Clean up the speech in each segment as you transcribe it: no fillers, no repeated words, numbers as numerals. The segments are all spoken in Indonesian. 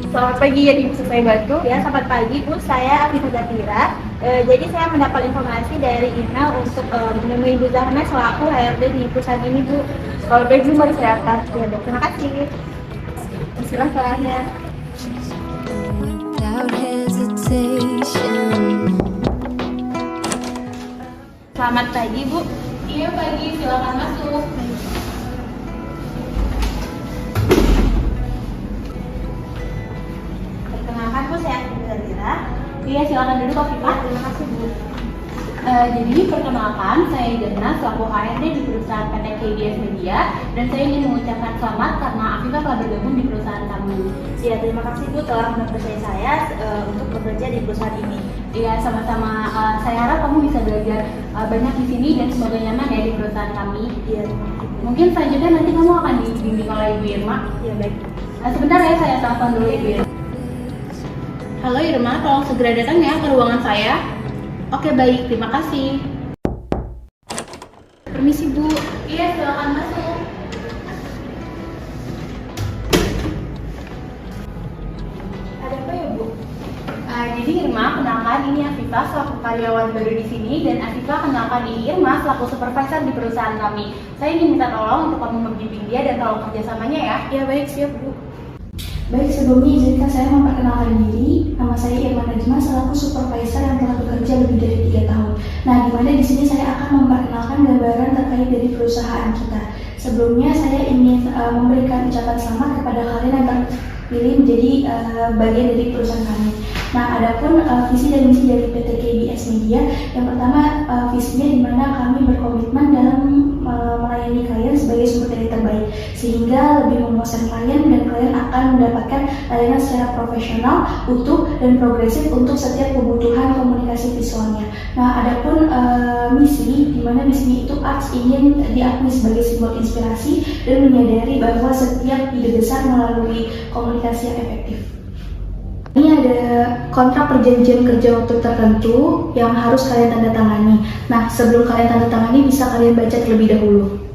Selamat pagi ya, bisa saya bantu? Ya, selamat pagi Bu, saya Afifah Zatira. Jadi saya mendapat informasi dari email untuk menemui Bu Zahna selaku HRD di perusahaan ini Bu. Kalau baik Bu, mari saya atas. Ya, Bu. Terima kasih. Silakan ya. Without hesitation. Selamat pagi Bu. Iya pagi, silakan masuk. Perkenalkan Bu, saya Afifah Zatira. Iya silakan duduk Kak Viva. Terima kasih Bu. Jadi perkenalkan, saya Jana selaku HRD di perusahaan PT KBS Media dan saya ingin mengucapkan selamat karena Afifah telah bergabung di perusahaan kami. Ya, terima kasih Bu telah mempercayai saya untuk bekerja di perusahaan ini. Iya sama-sama. Saya harap kamu bisa belajar banyak di sini dan semoga nyaman ya di perusahaan kami. Iya, terima kasih Bu. Mungkin selanjutnya nanti kamu akan dibimbing oleh Ibu Irma. Ya, baik. Sebentar ya, saya telepon dulu Ibu Irma. Halo Irma, tolong segera datang ya ke ruangan saya. Oke baik, terima kasih. Permisi Bu. Iya, silakan masuk. Ada apa ya Bu? Jadi Irma, kenalkan ini Afifah selaku karyawan baru di sini dan Afifah kenalkan ini Irma selaku supervisor di perusahaan kami. Saya ingin minta tolong untuk kamu membimbing dia dan tolong kerjasamanya ya. Ya, baik, siap Bu. Baik, sebelumnya izinkan saya memperkenalkan diri. Nama saya Irma Najma selaku supervisor yang telah bekerja lebih dari 3 tahun. Nah, di mana di sini saya akan memperkenalkan gambaran terkait dari perusahaan kita. Sebelumnya saya ingin memberikan ucapan selamat kepada kalian yang terpilih menjadi bagian dari perusahaan kami. Nah, adapun visi dan misi dari PT KBS Media, yang pertama visinya di mana kami berkomitmen dalam melayani klien sebagai sumber daya terbaik, sehingga lebih memuaskan klien dan klien akan mendapatkan layanan secara profesional, utuh dan progresif untuk setiap kebutuhan komunikasi visualnya. Nah, adapun misi, di mana misinya itu ARTS ingin diakui sebagai simbol inspirasi dan menyadari bahwa setiap ide besar melalui komunikasi yang efektif. Ini ada kontrak perjanjian kerja waktu tertentu yang harus kalian tanda tangani. Nah, sebelum kalian tanda tangani bisa kalian baca terlebih dahulu.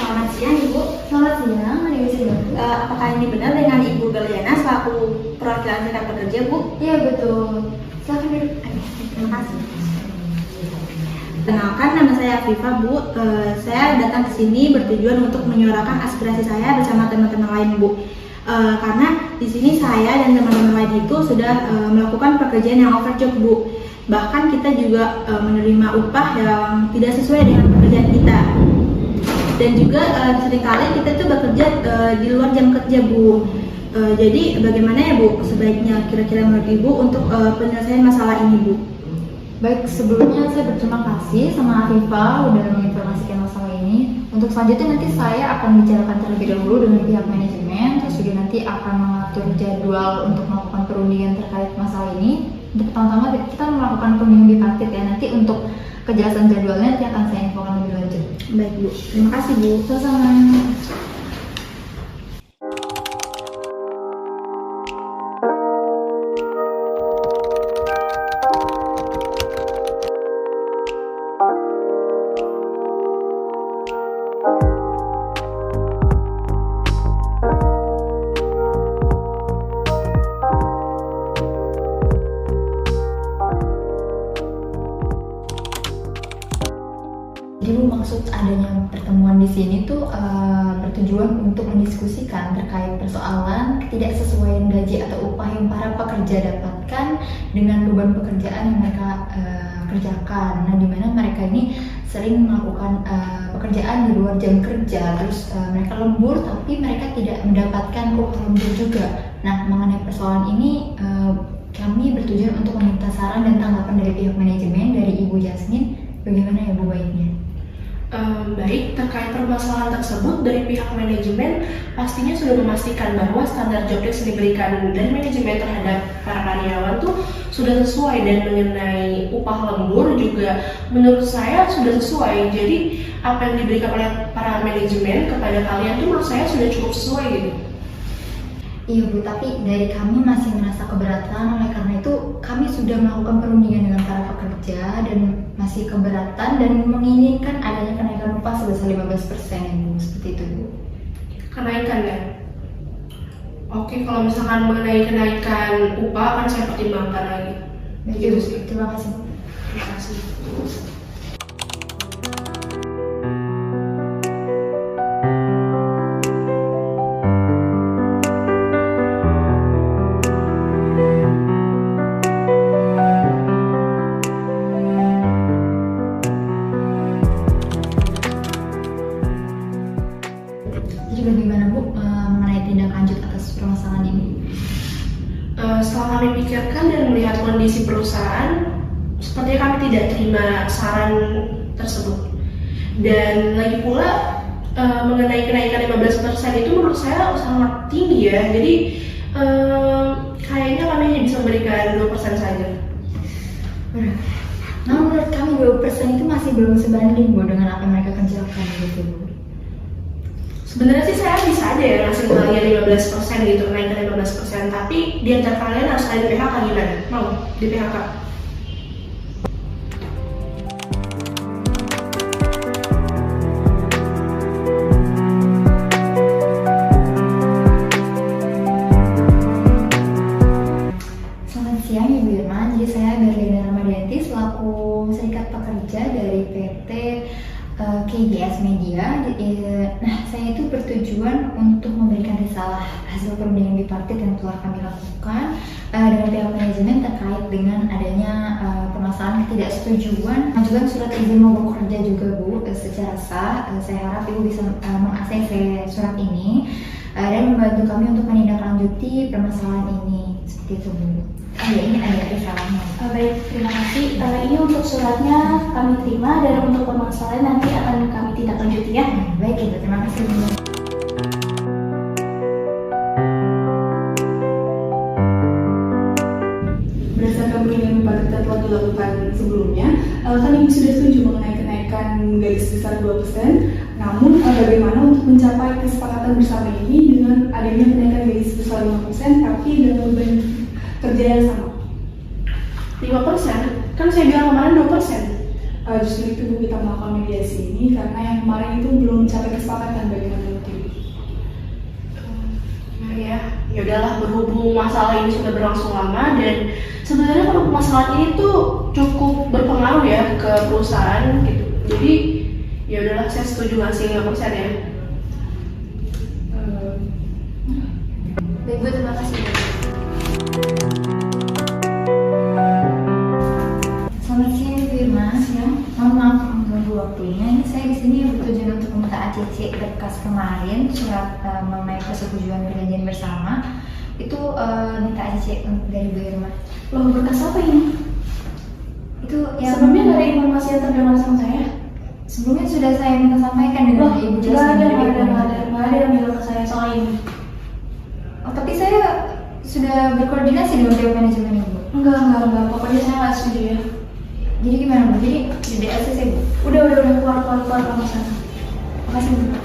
Selamat siang Ibu. Selamat siang, ada yang bisa dibantu? Apakah ini benar dengan Ibu Galiana selaku perwakilan serikat pekerja Bu? Iya, betul. Silakan duduk. Terima kasih. Kenalkan, nama saya Afifah Bu. Saya datang ke sini bertujuan untuk menyuarakan aspirasi saya bersama teman-teman lain Bu. Karena di sini saya dan teman-teman lain itu sudah melakukan pekerjaan yang overjob Bu. Bahkan kita juga menerima upah yang tidak sesuai dengan pekerjaan kita. Dan juga seringkali kita tuh bekerja di luar jam kerja Bu. Jadi bagaimana ya Bu sebaiknya kira-kira menurut Ibu untuk penyelesaian masalah ini Bu? Baik, sebelumnya saya berterima kasih sama Afifah udah menginformasikan masalah ini. Untuk selanjutnya nanti saya akan bicarakan terlebih dahulu dengan pihak manajemen, terus juga nanti akan mengatur jadwal untuk melakukan perundingan terkait masalah ini. Untuk pertama-tama kita melakukan perundingan bipartit ya, nanti untuk kejelasan jadwalnya nanti akan saya infokan lebih lanjut. Baik Bu, terima kasih Bu. Sama-sama. bertujuan untuk mendiskusikan terkait persoalan ketidaksesuaian gaji atau upah yang para pekerja dapatkan dengan beban pekerjaan yang mereka kerjakan. Nah, di mana mereka ini sering melakukan pekerjaan di luar jam kerja, terus mereka lembur tapi mereka tidak mendapatkan upah lembur juga. Nah, mengenai persoalan ini kami bertujuan untuk meminta saran dan tanggapan dari pihak manajemen, dari Ibu Jasmine. Bagaimana ya Bu baiknya? Baik, terkait permasalahan tersebut dari pihak manajemen pastinya sudah memastikan bahwa standar job desk yang diberikan dari manajemen terhadap para karyawan tuh sudah sesuai, dan mengenai upah lembur juga menurut saya sudah sesuai. Jadi apa yang diberikan oleh para manajemen kepada kalian tuh menurut saya sudah cukup sesuai gitu. Iya Bu, tapi dari kami masih merasa keberatan. Oleh karena itu kami sudah melakukan perundingan dengan para pekerja dan masih keberatan dan menginginkan adanya kenaikan upah sebesar 15% ya Bu, seperti itu Bu. Kenaikan ya? Oke, kalau misalkan mengenai kenaikan upah akan saya pertimbangkan lagi. Baik Gitu Bu, sih. terima kasih Bu. Terima kasih. Jadi bagaimana Bu mengenai tindak lanjut atas permasalahan ini? Setelah kami pikirkan dan melihat kondisi perusahaan, sepertinya kami tidak terima saran tersebut. Dan lagi pula mengenai kenaikan 15% itu menurut saya sangat tinggi ya. Jadi kayaknya kami hanya bisa memberikan 2% saja. Nah, menurut kami 2% itu masih belum sebanding Bu dengan apa yang mereka kerjakan gitu Bu. Sebenarnya sih saya bisa aja ya ngasih kalian 15% gitu, kenaikan 15%. Tapi di antara kalian harus ada di PHK gimana? Mau di PHK? Selamat siang Ibu Irma, jadi saya Berlina Ramadianti selaku serikat pekerja dari PT KGS Media. Nah, saya itu bertujuan untuk memberikan risalah hasil perundingan bipartit yang telah kami lakukan dengan pihak manajemen terkait dengan adanya permasalahan ketidaksetujuan mengajukan surat izin mogok kerja juga Bu secara sah. Saya harap Ibu bisa mengakses surat ini dan membantu kami untuk menindaklanjuti permasalahan ini seperti itu Bu. Ya, ini ada risalahnya. Baik, terima kasih. Ini untuk suratnya kami terima, dan untuk permasalahan nanti akan kami tindak lanjuti ya. Baik Ibu, terima kasih Bu. Berdasarkan perundingan bipartit yang telah dilakukan sebelumnya, kan Ibu sudah setuju mengenai kenaikan gaji sebesar 2%. Namun bagaimana untuk mencapai kesepakatan bersama ini dengan adanya kenaikan gaji sebesar 5% tapi dengan beban kerja yang sama? 5%? Kan saya bilang kemarin 2%. Justru itu Bu, kita melakukan mediasi ini karena yang kemarin itu belum mencapai kesepakatan. Bagaimana menurut Ibu? Ya udahlah, berhubung masalah ini sudah berlangsung lama dan sebenarnya kalau masalah ini tuh cukup berpengaruh ya ke perusahaan gitu. Jadi ya udahlah, saya setuju ngasih 5% ya. Baik Bu, terima kasih Bu. Selamat siang Ibu Irma. Mohon maaf mengganggu waktunya. Ini saya di sini bertujuan untuk meminta ACC berkas kemarin surat mengenai persetujuan perjanjian bersama. Itu minta ACC dari Bu Irma. Loh, berkas apa ini? Itu yang Sebelumnya nggak ada informasi yang terdengar sama saya. sebelumnya sudah saya minta sampaikan dengan Loh, Ibu nggak Jasmine ada, dari nggak ada, Ibu. nggak ada, nggak ada yang bilang ke saya soal ini. Oh, tapi saya sudah berkoordinasi dengan pihak manajemen Ibu. Enggak. Pokoknya saya nggak setuju ya. Jadi gimana Bu? Jadi di ACC Bu? Udah, keluar kamu sana. Makasih Bu.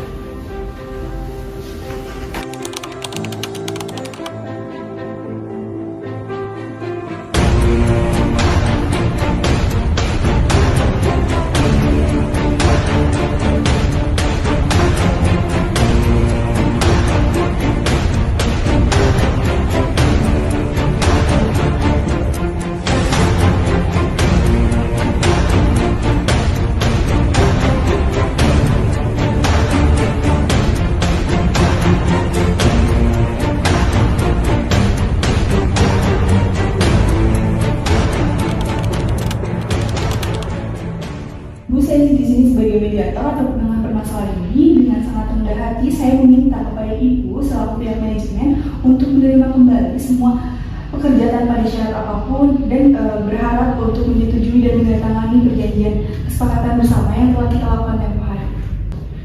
kembali semua pekerja tanpa ada syarat apapun dan berharap untuk menyetujui dan menandatangani perjanjian kesepakatan bersama yang telah kita lakukan tempoh hari.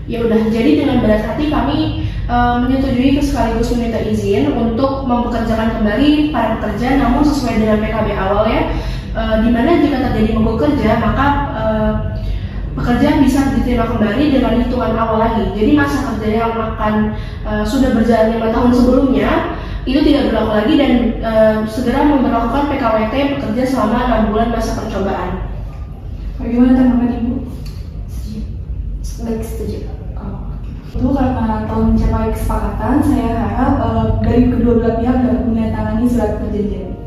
Ya udah, jadi dengan berat hati kami menyetujui sekaligus meminta izin untuk mempekerjakan kembali para pekerja, namun sesuai dengan PKB awal ya, di mana jika terjadi mogok kerja maka pekerja bisa diterima kembali dengan hitungan awal lagi. Jadi masa kerja yang akan sudah berjalan 5 tahun sebelumnya itu tidak berlaku lagi dan segera memperlakukan PKWT pekerja selama 6 bulan masa percobaan. Bagaimana tanggapan Ibu? Baik, setuju. Itu karena telah mencapai kesepakatan, saya harap dari kedua belah pihak dapat menandatangani surat perjanjian.